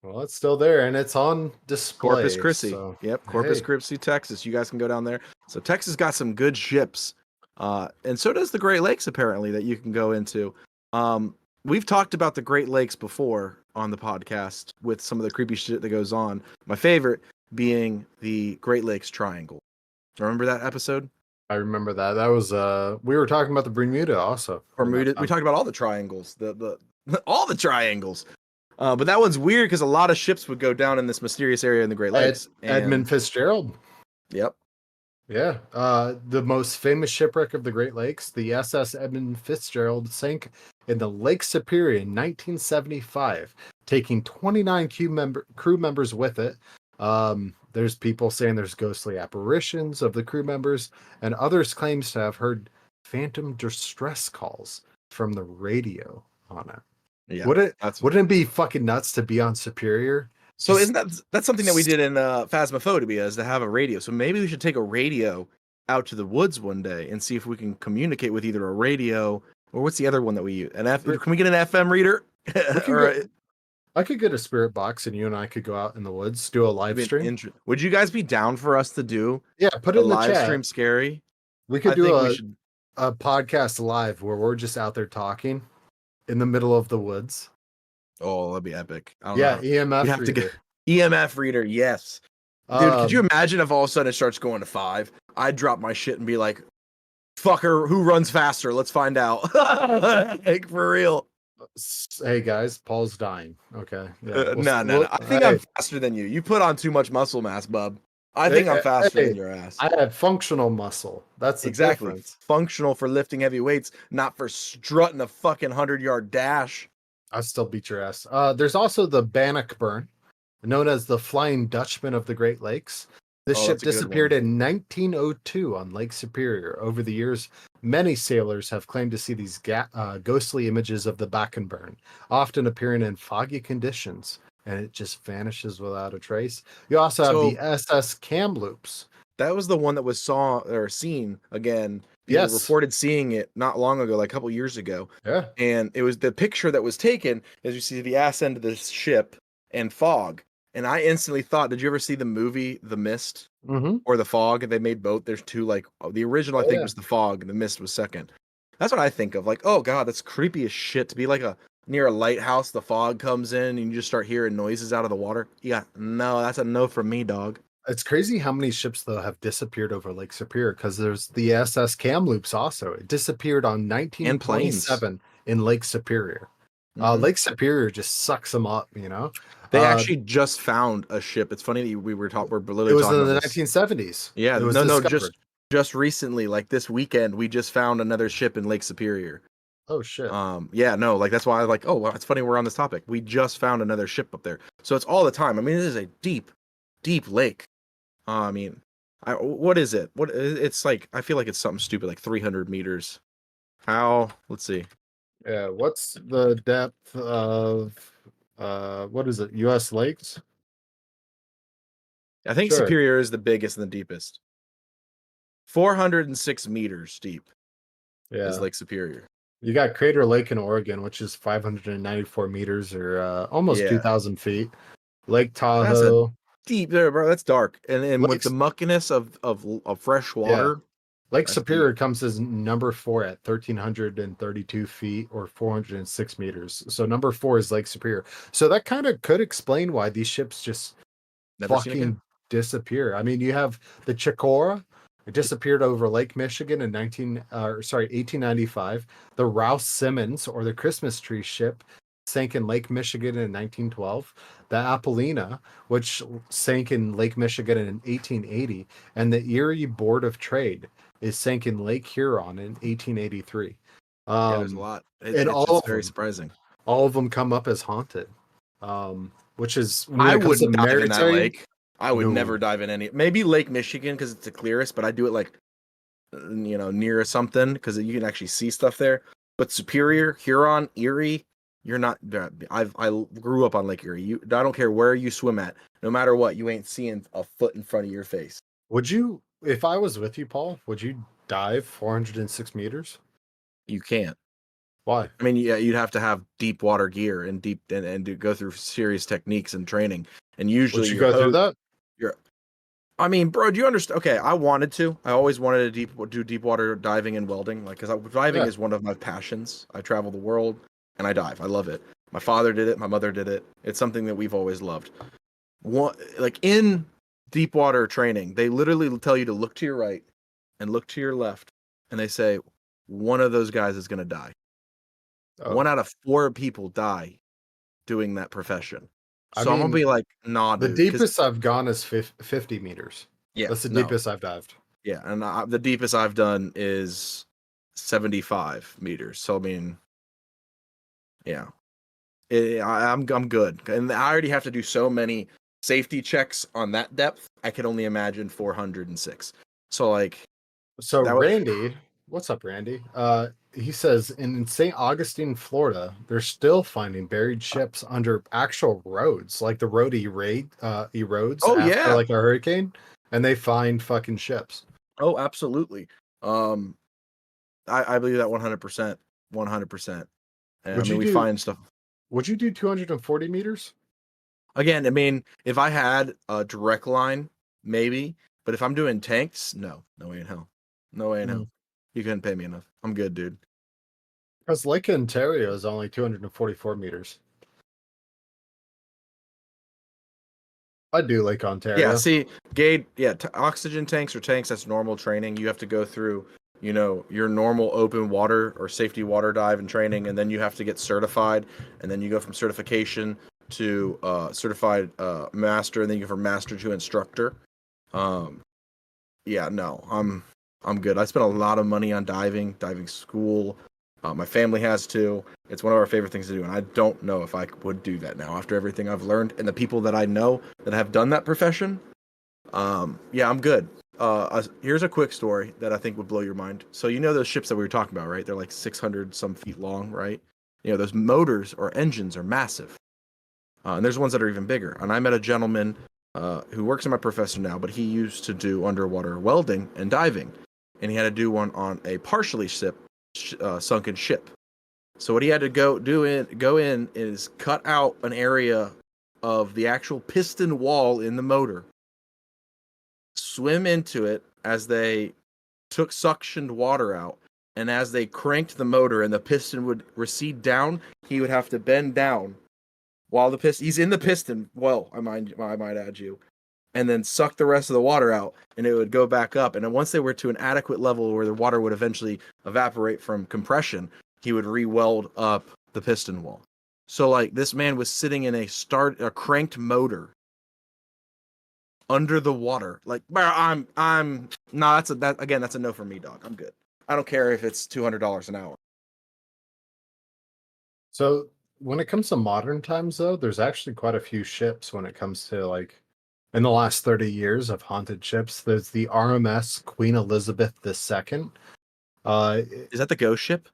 Well, it's still there, and it's on display. Corpus Christi. So, yep, Corpus Christi, Texas. You guys can go down there. So Texas got some good ships, and so does the Great Lakes, apparently, that you can go into. We've talked about the Great Lakes before on the podcast with some of the creepy shit that goes on. My favorite being the Great Lakes Triangle. Remember that episode? I remember that. That was we were talking about the Bermuda also. Bermuda. We talked about all the triangles, the all the triangles. But that one's weird because a lot of ships would go down in this mysterious area in the Great Lakes. Edmund Fitzgerald. Yep. Yeah. The most famous shipwreck of the Great Lakes, the SS Edmund Fitzgerald, sank in the Lake Superior in 1975, taking 29 crew members with it. There's people saying there's ghostly apparitions of the crew members, and others claims to have heard phantom distress calls from the radio on it. Yeah, wouldn't it be fucking nuts to be on Superior? So isn't that's something that we did in Phasmophobia, is to have a radio. So maybe we should take a radio out to the woods one day and see if we can communicate with either a radio or what's the other one that we use? Can we get an FM reader? I could get a spirit box and you and I could go out in the woods, do a live stream. Would you guys be down for us to do? Yeah, put it in the live chat. Stream scary. We could do a podcast live where we're just out there talking in the middle of the woods. Oh, that'd be epic. EMF reader. EMF reader, yes. Dude, could you imagine if all of a sudden it starts going to 5? I'd drop my shit and be like, fucker, who runs faster? Let's find out. Like, for real. Hey guys, Paul's dying. Okay. Yeah, no. I think I'm faster than you. You put on too much muscle mass, bub. I think I'm faster than your ass. I have functional muscle. That's the difference. Functional for lifting heavy weights, not for strutting a fucking 100-yard dash. I still beat your ass. There's also the Bannockburn, known as the Flying Dutchman of the Great Lakes. This ship disappeared in 1902 on Lake Superior. Over the years, many sailors have claimed to see these ghostly images of the Bannockburn, often appearing in foggy conditions, and it just vanishes without a trace. You also have the SS Kamloops. That was the one that was seen again. People reported seeing it not long ago, like a couple years ago. Yeah. And it was the picture that was taken as you see the ass end of the ship and fog. And I instantly thought, did you ever see the movie The Mist or The Fog? They made both. There's two, like the original, I think was The Fog, and The Mist was second. That's what I think of. Like, oh God, that's creepy as shit to be like near a lighthouse. The fog comes in and you just start hearing noises out of the water. Yeah, no, that's a no from me, dog. It's crazy how many ships though have disappeared over Lake Superior, because there's the SS Kamloops also. It disappeared on 1927 in Lake Superior. Mhm. Lake Superior just sucks them up, They Uh, actually just found a ship. It's funny that we're it literally was talking in about the this. 1970s. Yeah, It was no, discovered. just recently, like this weekend, we just found another ship in Lake Superior. Oh shit. Yeah, no, like that's why I like. Oh, well, it's funny we're on this topic. We just found another ship up there, so it's all the time. I mean, this is a deep, deep lake. I mean, what is it? It's like I feel like it's something stupid, like 300 meters. How? Let's see. Yeah, what's the depth of what is it? US lakes? I think Sure. Superior is the biggest and the deepest. 406 meters deep is Yeah. Lake Superior. You got Crater Lake in Oregon, which is 594 meters or almost Yeah, 2,000 feet. Lake that's a Tahoe. deep there, bro. That's dark, and with the Lakes, muckiness of fresh yeah. water, Lake that's deep. Superior comes as number 4 at 1,332 feet or 406 meters. So number 4 is Lake Superior. So that kind of could explain why these ships just Never seen again. fucking disappear. I mean, you have the Chicora. It disappeared over Lake Michigan in 1895. The Rouse Simmons or the Christmas tree ship sank in Lake Michigan in 1912. The Apollina, which sank in Lake Michigan in 1880, and the Erie Board of Trade is sank in Lake Huron in 1883. Yeah, there's a lot. And It's very surprising. all of them come up as haunted. Which is when I it comes to wouldn't dive in that maritime, lake. I would no. never dive in any. Maybe Lake Michigan because it's the clearest, but I do it like, near something because you can actually see stuff there. But Superior, Huron, Erie, you're not. I grew up on Lake Erie. I don't care where you swim at, no matter what, you ain't seeing a foot in front of your face. Would you, if I was with you, Paul, would you dive 406 meters? You can't. Why? I mean, yeah, you'd have to have deep water gear and go through serious techniques and training. And usually, Would you go through that? You're, I mean, bro, do you understand? Okay, I wanted to. I always wanted to do deep water diving and welding, like because diving Yeah. is one of my passions. I travel the world and I dive. I love it. My father did it. My mother did it. It's something that we've always loved. Like in deep water training, they literally tell you to look to your right and look to your left, and they say one of those guys is going to die. Oh. 1 out of 4 people die doing that profession. I So I'm gonna mean, be like, nah, the dude. 'Cause deepest I've gone is 50 meters. yeah, That's the no, deepest I've dived. yeah, and the deepest I've done is 75 meters. So I mean, yeah, I'm good, and I already have to do so many safety checks on that depth. I can only imagine 406. So like So that would. Randy, what's up, Randy? He says in St. Augustine, Florida, they're still finding buried ships under actual roads, like the road erodes Oh after yeah. like a hurricane, and they find fucking ships. Oh, absolutely. Um, I believe that 100%, 100%. I Would mean, you we do? find stuff. Would you do 240 meters? Again, I mean, if I had a direct line, maybe. But if I'm doing tanks, no way in hell. No way in hell. You couldn't pay me enough. I'm good, dude. Because Lake Ontario is only 244 meters. I do Lake Ontario. Yeah, see, Gade, yeah, oxygen tanks or tanks, that's normal training. You have to go through, your normal open water or safety water dive and training, and then you have to get certified, and then you go from certification to certified master, and then you go from master to instructor. Yeah, no, I'm good. I spent a lot of money on diving school. My family has too. It's one of our favorite things to do, and I don't know if I would do that now after everything I've learned and the people that I know that have done that profession. Yeah, I'm good. Here's a quick story that I think would blow your mind. So those ships that we were talking about, right? They're like 600 some feet long, right? Those motors or engines are massive, and there's ones that are even bigger. And I met a gentleman who works in my profession now, but he used to do underwater welding and diving, and he had to do one on a partially sunken ship. So what he had to go in is cut out an area of the actual piston wall in the motor, swim into it as they took suctioned water out, and as they cranked the motor and the piston would recede down, he would have to bend down while he's in the piston well, I might add you, and then suck the rest of the water out, and it would go back up. And then once they were to an adequate level where the water would eventually evaporate from compression, he would re-weld up the piston wall. So like this man was sitting in a cranked motor under the water. Like, bro, I'm no, that's a no for me, dog. I'm good. I don't care if it's $200 an hour. So when it comes to modern times, though, there's actually quite a few ships when it comes to like in the last 30 years of haunted ships. There's the RMS Queen Elizabeth II. Is that the ghost ship?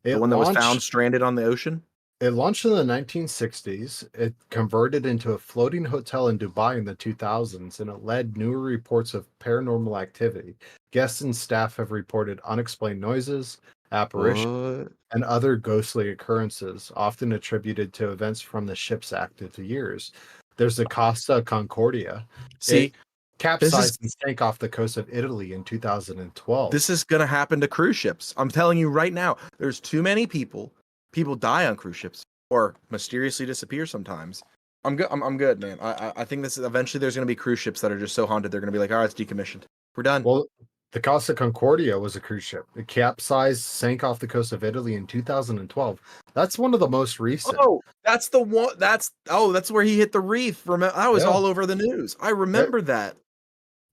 It The one that was found launched. stranded on the ocean? It launched in the 1960s. It converted into a floating hotel in Dubai in the 2000s, and it led newer reports of paranormal activity. Guests and staff have reported unexplained noises, apparitions, What? and other ghostly occurrences, often attributed to events from the ship's active years. There's the Costa Concordia. See, It capsized and sank off the coast of Italy in 2012. this is gonna happen to cruise ships. I'm telling you right now. There's too many people. People die on cruise ships or mysteriously disappear sometimes. I'm good. I'm good, man. I think this is eventually there's gonna be cruise ships that are just so haunted they're gonna be like, all right, it's decommissioned. We're done. Well, the Costa Concordia was a cruise ship. It capsized, sank off the coast of Italy in 2012. That's one of the most recent. Oh, that's the one. That's where he hit the reef. I was Yeah. all over the news. I remember that.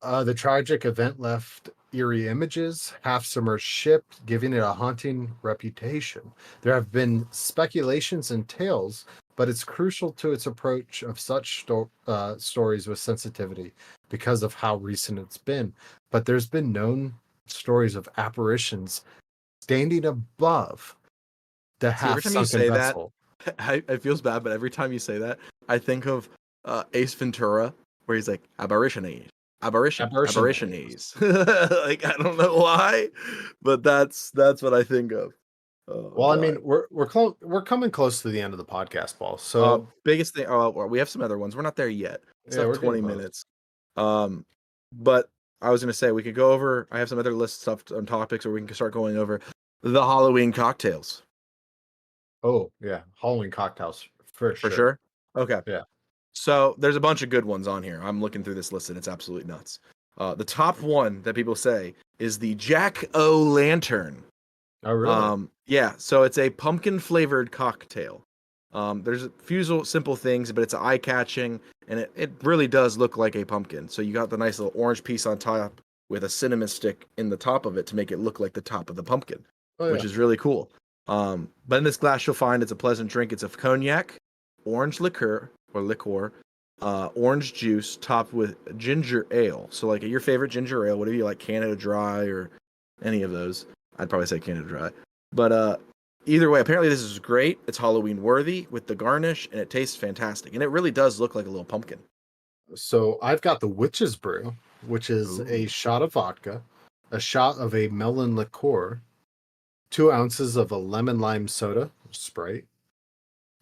The tragic event left eerie images, half-submerged ship, giving it a haunting reputation. There have been speculations and tales, but it's crucial to its approach of such stories with sensitivity because of how recent it's been. But there's been known stories of apparitions standing above the See, every time you half-sunken say vessel. that, it feels bad, but every time you say that, I think of Ace Ventura, where he's like aberrationese. Aberrationese. Like I don't know why, but that's what I think of. Oh, Well, I God. mean, we're coming close to the end of the podcast, Paul. So biggest thing. Oh, well, we have some other ones. We're not there yet. It's yeah, up we're getting 20 close. minutes. But I was gonna say we could go over. I have some other list stuff on topics, or we can start going over the Halloween cocktails Oh yeah, Halloween cocktails for for sure. sure. Okay. Yeah. So there's a bunch of good ones on here. I'm looking through this list and it's absolutely nuts. The top one that people say is the Jack O' Lantern. Oh really? Yeah, so it's a pumpkin flavored cocktail. There's a few simple things, but it's eye catching and it really does look like a pumpkin. So you got the nice little orange piece on top with a cinnamon stick in the top of it to make it look like the top of the pumpkin, Oh which yeah. is really cool. But in this glass, you'll find it's a pleasant drink. It's a cognac, orange liqueur, orange juice topped with ginger ale. So like your favorite ginger ale, whatever you like, Canada Dry or any of those. I'd probably say Canada Dry. But either way, apparently this is great. It's Halloween worthy with the garnish, and it tastes fantastic. And it really does look like a little pumpkin. So I've got the Witch's Brew, which is a shot of vodka, a shot of a melon liqueur, 2 ounces of a lemon lime soda, Sprite,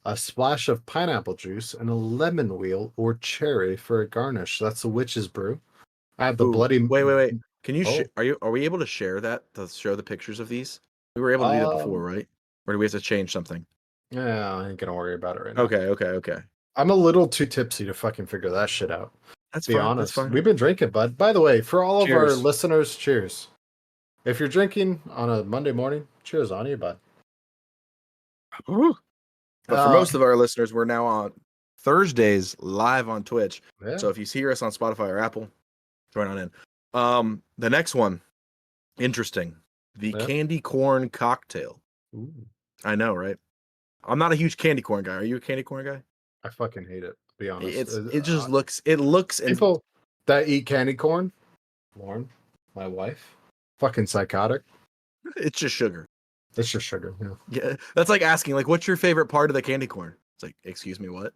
a splash of pineapple juice, and a lemon wheel or cherry for a garnish. That's the Witch's Brew. I have the Ooh, bloody. wait. Can you? Oh. Are we able to share that to show the pictures of these? We were able to do that before, right? Or do we have to change something? Yeah, I ain't gonna worry about it right now. Okay. I'm a little too tipsy to fucking figure that shit out. That's Be fine. honest. That's fine. We've been drinking, bud. By the way, for all of our Cheers. listeners, cheers. If you're drinking on a Monday morning, cheers on you, bud. But for most of our listeners, we're now on Thursdays live on Twitch. Yeah. So if you hear us on Spotify or Apple, join on in. The next one, interesting. The Yeah. candy corn cocktail. Ooh, I know, right? I'm not a huge candy corn guy. Are you a candy corn guy? I fucking hate it, to be honest. It just looks and People that eat candy corn, Lauren, my wife, fucking psychotic. it's just sugar. It's just sugar. Yeah. Yeah, that's like asking, like, what's your favorite part of the candy corn? It's like, excuse me, what?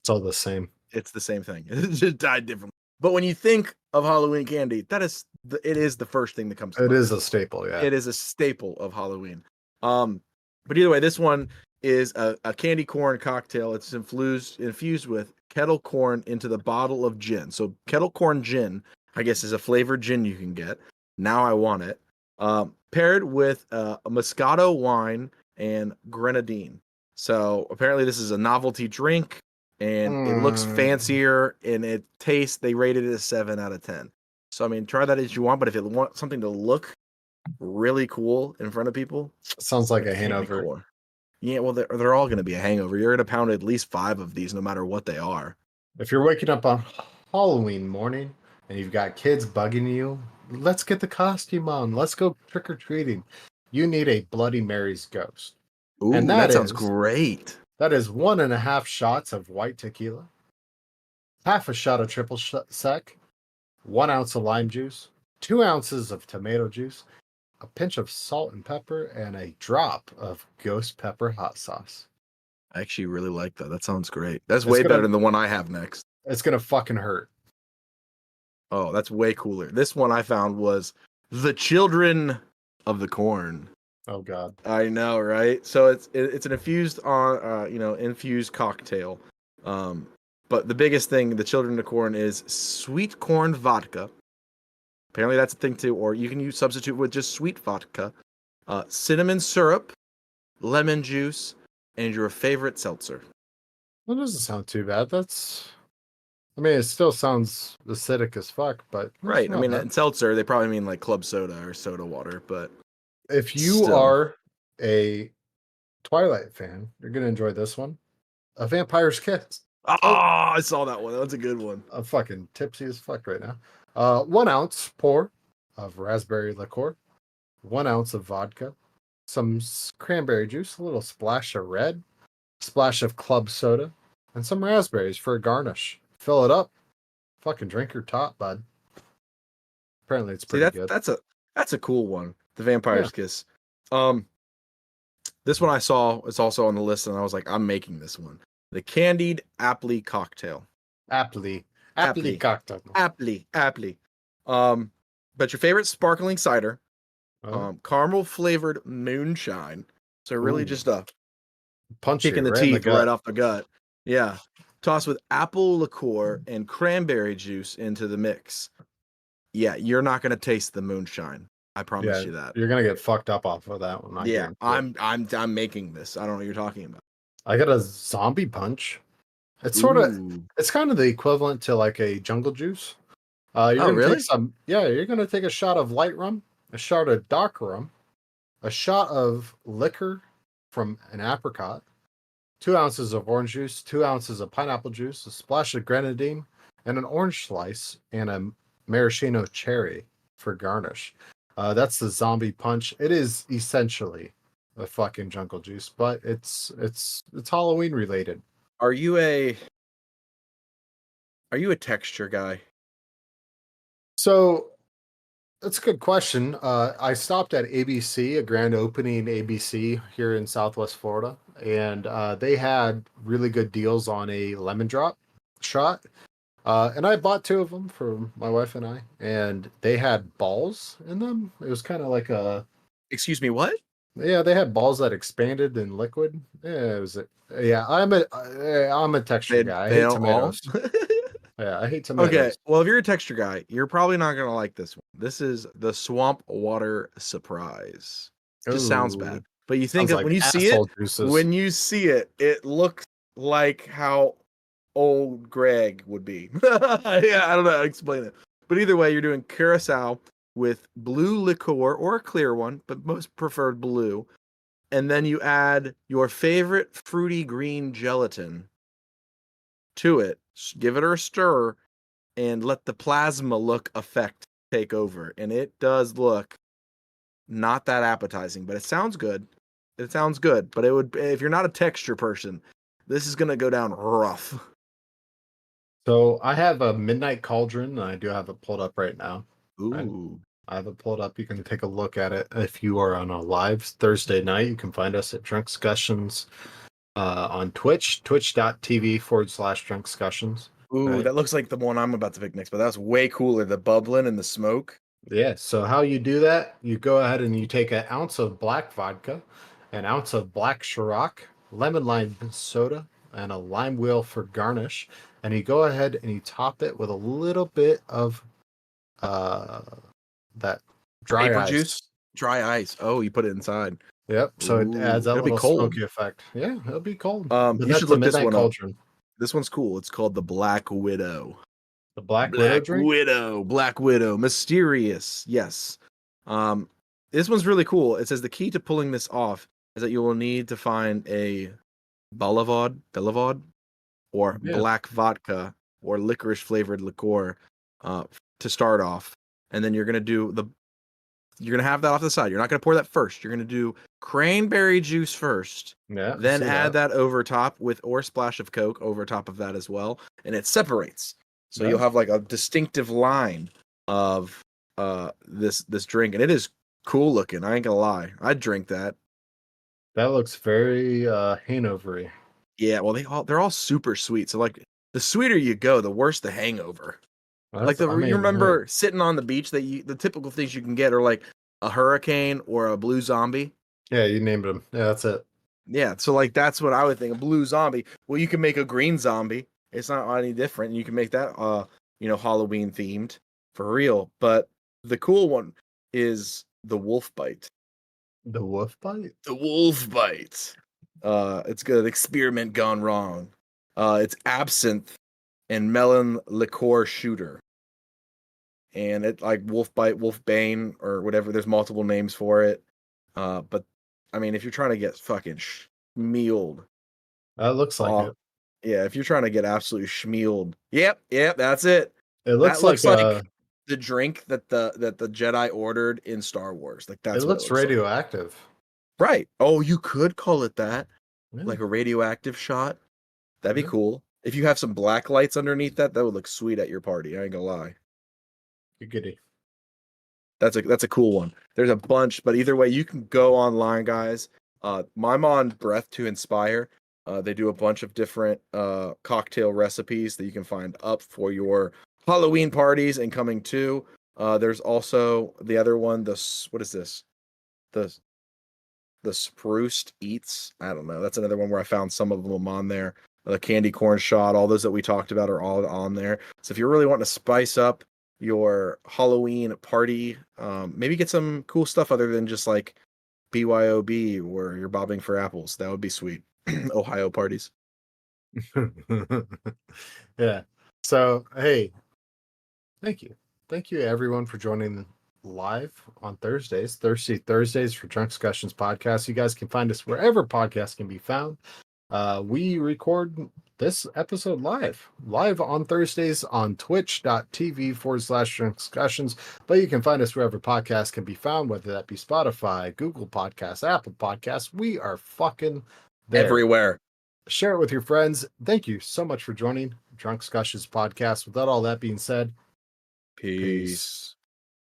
It's all the same. It's the same thing. It just died differently. But when you think of Halloween candy, it is the first thing that comes to It mind. is a staple, yeah. It is a staple of Halloween. But either way, this one is a candy corn cocktail. It's infused with kettle corn into the bottle of gin. So kettle corn gin, I guess, is a flavored gin you can get. Now I want it. Paired with a Moscato wine and grenadine. So apparently this is a novelty drink, and it looks fancier, and it tastes. They rated it a 7 out of 10. So I mean, try that as you want. But if you want something to look really cool in front of people, Sounds like a candy Hanover. corn. Yeah, well, they're all going to be a hangover. You're going to pound at least 5 of these, no matter what they are. If you're waking up on Halloween morning and you've got kids bugging you, let's get the costume on. Let's go trick or treating. You need a Bloody Mary's ghost. Ooh, And that sounds great. That is 1.5 shots of white tequila, half a shot of triple sec, 1 ounce of lime juice, 2 ounces of tomato juice, a pinch of salt and pepper, and a drop of ghost pepper hot sauce. I actually really like that. That sounds great. That's It's way gonna- better than the one I have next. It's gonna fucking hurt. Oh, that's way cooler. This one I found was the Children of the Corn. Oh god. I know, right? So it's an infused cocktail. But the biggest thing, the Children of the Corn, is sweet corn vodka. Apparently that's a thing too, or you can substitute with just sweet vodka, cinnamon syrup, lemon juice, and your favorite seltzer. That doesn't sound too bad. I mean, it still sounds acidic as fuck, but it's Right. I not mean, bad. in seltzer, they probably mean like club soda or soda water, but If you still. are a Twilight fan, you're gonna enjoy this one. A Vampire's Kiss. I saw that one. That's a good one. I'm fucking tipsy as fuck right now. 1 ounce pour of raspberry liqueur, 1 ounce of vodka, some cranberry juice, a little splash of red, splash of club soda, and some raspberries for a garnish. Fill it up. Fucking drink your top, bud. Apparently, it's See, pretty good. that's a cool one. The Vampire's Kiss. This one I saw is also on the list, and I was like, I'm making this one. The candied apple cocktail. Aptly Aptly. cocktail. Aptly. But your favorite sparkling cider, Oh, caramel flavored moonshine. So really Ooh. just a punch kick in you the right in teeth gut. right off the gut. Yeah. Tossed with apple liqueur and cranberry juice into the mix. Yeah, you're not gonna taste the moonshine. I promise Yeah, you that. you're gonna get fucked up off of that one. I Yeah, guarantee it. I'm making this. I don't know what you're talking about. I got a zombie punch. It's sort of Ooh. it's kind of the equivalent to like a jungle juice. You're Oh, gonna really? you're gonna take a shot of light rum, a shot of dark rum, a shot of liquor from an apricot, 2 ounces of orange juice, 2 ounces of pineapple juice, a splash of grenadine, and an orange slice, and a maraschino cherry for garnish. That's the zombie punch. It is essentially a fucking jungle juice, but it's Halloween related. Are you a texture guy? So that's a good question. I stopped at ABC, a grand opening ABC here in Southwest Florida, and they had really good deals on a lemon drop shot. And I bought 2 of them for my wife and I, and they had balls in them. It was kind of like Excuse me, what? they had balls that expanded in liquid. Yeah, it was. I'm a texture guy. I hate don't all? tomatoes. Yeah, I hate tomatoes. Okay, well, if you're a texture guy, you're probably not gonna like this one. This is the Swamp Water Surprise. Just sounds Ooh. bad, but you think Sounds of like when you see it, asshole juices. when you see it, it looks like how old Greg would be. Yeah, I don't know how to explain it, but either way, you're doing curacao with blue liqueur or a clear one, but most preferred blue, and then you add your favorite fruity green gelatin to it. Give it a stir and let the plasma look effect take over. And it does look not that appetizing, but it sounds good. It sounds good, but it would, if you're not a texture person, this is gonna go down rough. So I have a Midnight Cauldron, and I do have it pulled up right now. Ooh. I have it pulled up. You can take a look at it if you are on a live Thursday night. You can find us at Drunk Discussions on Twitch, twitch.tv/Drunk Discussions. Ooh, Right. that looks like the one I'm about to pick next, but that's way cooler. The bubbling and the smoke. Yeah, so how you do that, you go ahead and you take an ounce of black vodka, an ounce of black Ciroc, lemon lime soda, and a lime wheel for garnish. And you go ahead and you top it with a little bit of that dry Maple ice. juice, dry ice. Oh, you put it inside. Yep, so it Ooh, adds that it'll be little cold. smoky effect. Yeah, it'll be cold. You But should that's the look this Midnight one up. Cauldron. This one's cool. It's called the Black Widow. The Black Widow drink? Black Widow, mysterious. Yes. This one's really cool. It says the key to pulling this off is that you will need to find a Belevod, or Yeah. black vodka or licorice flavored liqueur to start off, and then you're gonna have that off the side. You're not gonna pour that first. You're gonna do cranberry juice first, Yeah. then see add that over top with or splash of Coke over top of that as well, and it separates. So Yeah. you'll have like a distinctive line of this drink, and it is cool looking. I ain't gonna lie, I'd drink that. That looks very Hanovery. Yeah, well they're all super sweet. So like the sweeter you go, the worse the hangover. Like I mean, you remember sitting on the beach that the typical things you can get are like a hurricane or a blue zombie. yeah, you named them. Yeah, that's it. Yeah, so like that's what I would think. A blue zombie. Well, you can make a green zombie. It's not any different. You can make that Halloween themed for real. But the cool one is the wolf bite. The wolf bite. The wolf bite. It's good. Experiment gone wrong. It's absinthe and melon liqueur shooter. And it like wolf bite, wolf bane, or whatever. There's multiple names for it. But I mean, if you're trying to get fucking schmealed, That looks like it. yeah, if you're trying to get absolutely schmealed, yep, that's it. It looks That looks like like the drink that the Jedi ordered in Star Wars. Like that's it what looks it looks like. radioactive. Right. Oh, you could call it that, Yeah. like a radioactive shot. That'd be Yeah. cool. If you have some black lights underneath that, that would look sweet at your party. I ain't gonna lie. Goody. That's a cool one. There's a bunch, but either way, you can go online, guys. I'm on Breath to Inspire. They do a bunch of different cocktail recipes that you can find up for your Halloween parties and coming too. There's also the other one. What is this? The Spruced Eats. I don't know. That's another one where I found some of them on there. The candy corn shot. All those that we talked about are all on there. So if you're really wanting to spice up your Halloween party, maybe get some cool stuff other than just like BYOB where you're bobbing for apples. That would be sweet. Ohio parties. Yeah. So, hey, thank you everyone for joining live on Thursdays, Thirsty Thursdays for Drunk Discussions podcast. You guys can find us wherever podcasts can be found. We record this episode live on Thursdays on twitch.tv/drunk discussions, but you can find us wherever podcasts can be found, whether that be Spotify, Google Podcasts, Apple Podcasts. We are fucking there. Everywhere. Share it with your friends. Thank you so much for joining Drunk Discussions podcast. Without all that being said, Peace.